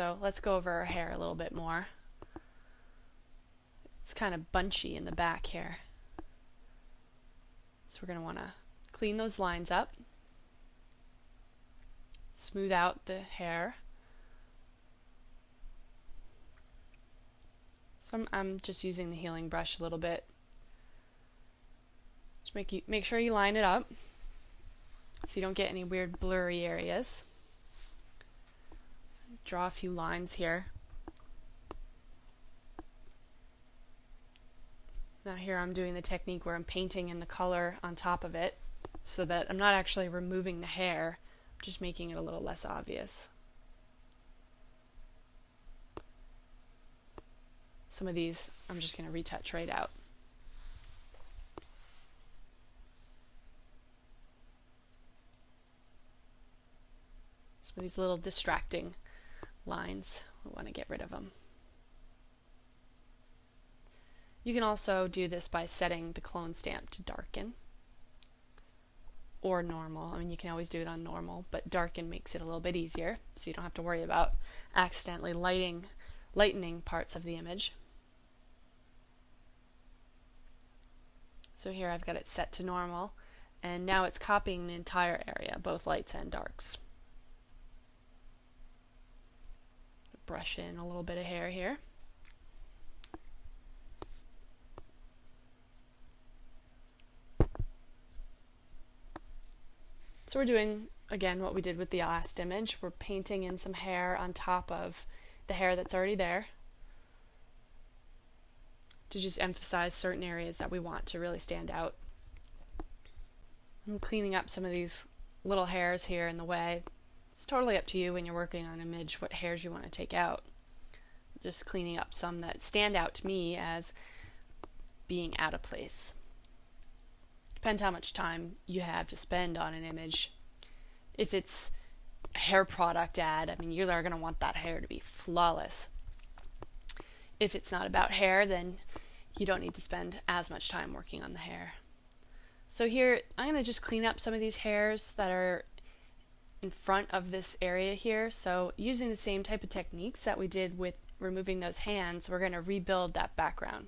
So let's go over our hair a little bit more. It's kind of bunchy in the back here. So we're going to want to clean those lines up, smooth out the hair. So I'm just using the healing brush a little bit. Just make sure you line it up so you don't get any weird blurry areas. Draw a few lines here. Now here I'm doing the technique where I'm painting in the color on top of it so that I'm not actually removing the hair, I'm just making it a little less obvious. Some of these I'm just going to retouch right out. Some of these little distracting lines, we want to get rid of them. You can also do this by setting the clone stamp to darken or normal. I mean, you can always do it on normal, but darken makes it a little bit easier, so you don't have to worry about accidentally lightening parts of the image. So here I've got it set to normal, and now it's copying the entire area, both lights and darks. Brush in a little bit of hair here. So we're doing, again, what we did with the last image. We're painting in some hair on top of the hair that's already there to just emphasize certain areas that we want to really stand out. I'm cleaning up some of these little hairs here in the way. It's totally up to you when you're working on an image what hairs you want to take out. Just cleaning up some that stand out to me as being out of place. Depends how much time you have to spend on an image. If it's a hair product ad, I mean, you are going to want that hair to be flawless. If it's not about hair, then you don't need to spend as much time working on the hair. So here, I'm going to just clean up some of these hairs that are in front of this area here. So using the same type of techniques that we did with removing those hands, we're going to rebuild that background.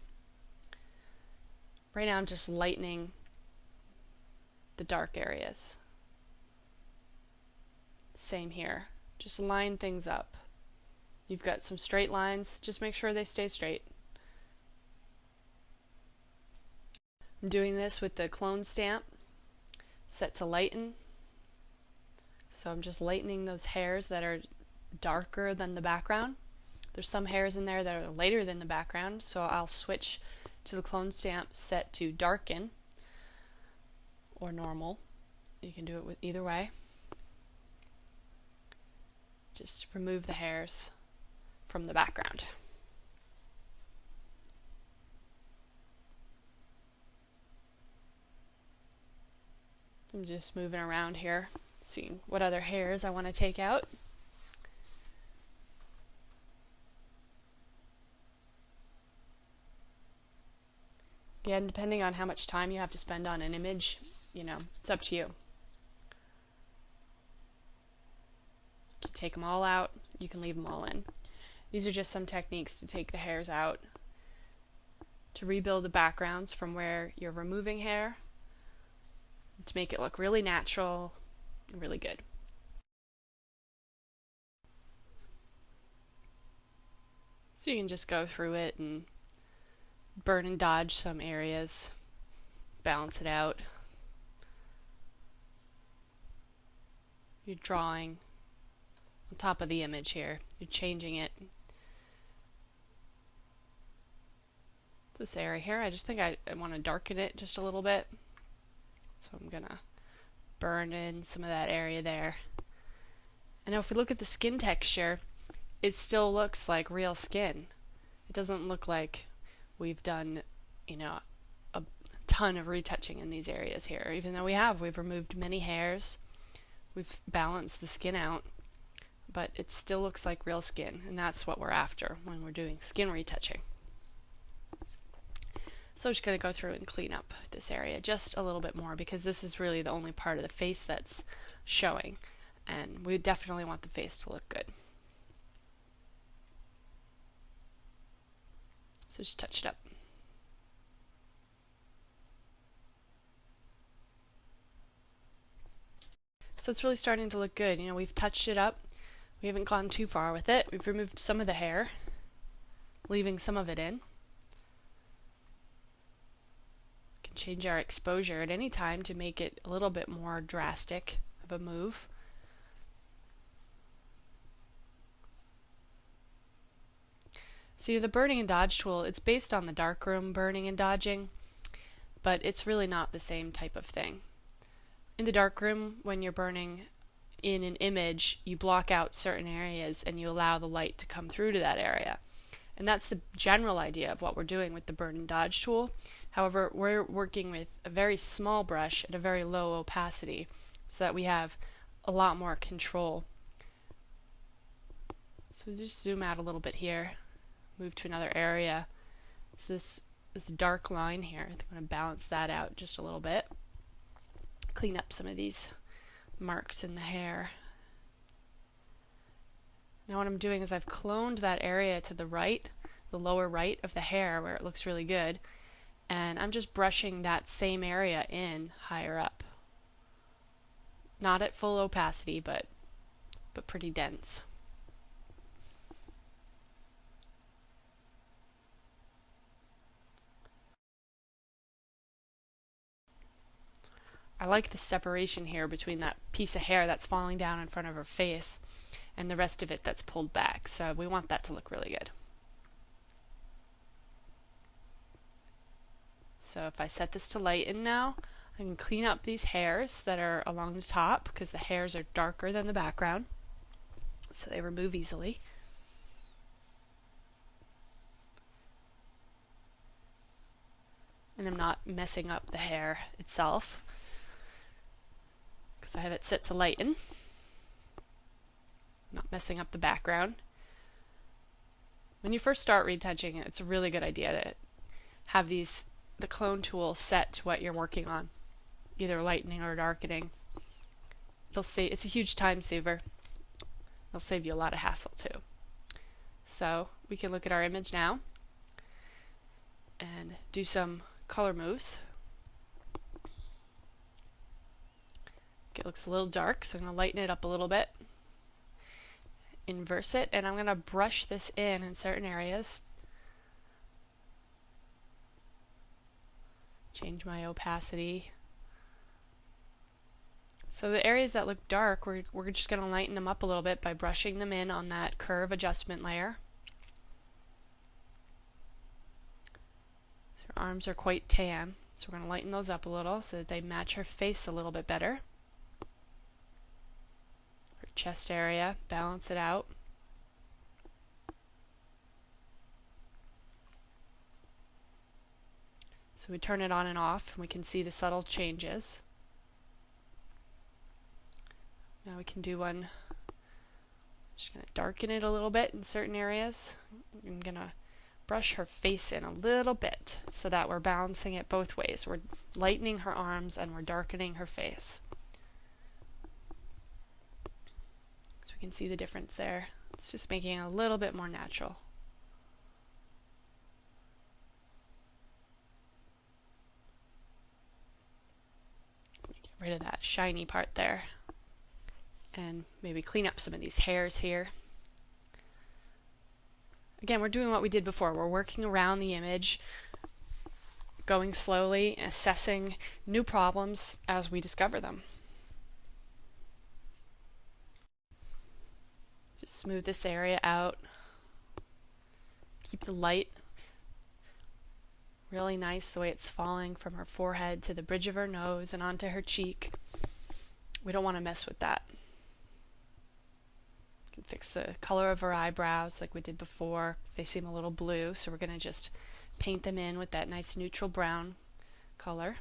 Right now I'm just lightening the dark areas. Same here. Just line things up. You've got some straight lines, just make sure they stay straight. I'm doing this with the clone stamp set to lighten. So I'm just lightening those hairs that are darker than the background. There's some hairs in there that are lighter than the background, so I'll switch to the clone stamp set to darken or normal. You can do it with either way. Just remove the hairs from the background. I'm just moving around here, seeing what other hairs I want to take out. Again, depending on how much time you have to spend on an image, it's up to you. You can take them all out, you can leave them all in. These are just some techniques to take the hairs out, to rebuild the backgrounds from where you're removing hair, to make it look really natural and really good. So you can just go through it and burn and dodge some areas, balance it out. You're drawing on top of the image here. You're changing it. This area here, I just think I want to darken it just a little bit. So I'm going to burn in some of that area there. And now if we look at the skin texture, it still looks like real skin. It doesn't look like we've done, a ton of retouching in these areas here. Even though we've removed many hairs, we've balanced the skin out, but it still looks like real skin, and that's what we're after when we're doing skin retouching. So I'm just going to go through and clean up this area just a little bit more, because this is really the only part of the face that's showing, and we definitely want the face to look good. So just touch it up. So it's really starting to look good. You know, we've touched it up. We haven't gone too far with it. We've removed some of the hair, leaving some of it in. We can change our exposure at any time to make it a little bit more drastic of a move. So the burning and dodge tool, it's based on the darkroom burning and dodging, but it's really not the same type of thing. In the darkroom, when you're burning in an image, you block out certain areas and you allow the light to come through to that area. And that's the general idea of what we're doing with the burn and dodge tool. However, we're working with a very small brush at a very low opacity so that we have a lot more control. So we'll just zoom out a little bit here, move to another area. So this dark line here, I think I'm going to balance that out just a little bit. Clean up some of these marks in the hair. Now what I'm doing is I've cloned that area to the right, the lower right of the hair where it looks really good, and I'm just brushing that same area in higher up. Not at full opacity, but pretty dense. I like the separation here between that piece of hair that's falling down in front of her face and the rest of it that's pulled back. So we want that to look really good. So if I set this to lighten now, I can clean up these hairs that are along the top because the hairs are darker than the background, so they remove easily. And I'm not messing up the hair itself because I have it set to lighten. Not messing up the background. When you first start retouching it, it's a really good idea to have the clone tool set to what you're working on, either lightening or darkening. It's a huge time saver. It'll save you a lot of hassle too. So we can look at our image now and do some color moves. It looks a little dark, so I'm going to lighten it up a little bit. Inverse it, and I'm going to brush this in certain areas. Change my opacity. So the areas that look dark, we're just going to lighten them up a little bit by brushing them in on that curve adjustment layer. So her arms are quite tan, so we're going to lighten those up a little so that they match her face a little bit better. Her chest area, balance it out. So we turn it on and off, and we can see the subtle changes. Now we can do one, just going to darken it a little bit in certain areas. I'm going to brush her face in a little bit so that we're balancing it both ways. We're lightening her arms and we're darkening her face. So we can see the difference there. It's just making it a little bit more natural. Get rid of that shiny part there. And maybe clean up some of these hairs here. Again, we're doing what we did before. We're working around the image, going slowly, assessing new problems as we discover them. Just smooth this area out. Keep the light really nice the way it's falling from her forehead to the bridge of her nose and onto her cheek. We don't want to mess with that. We can fix the color of her eyebrows like we did before. They seem a little blue, so we're going to just paint them in with that nice neutral brown color.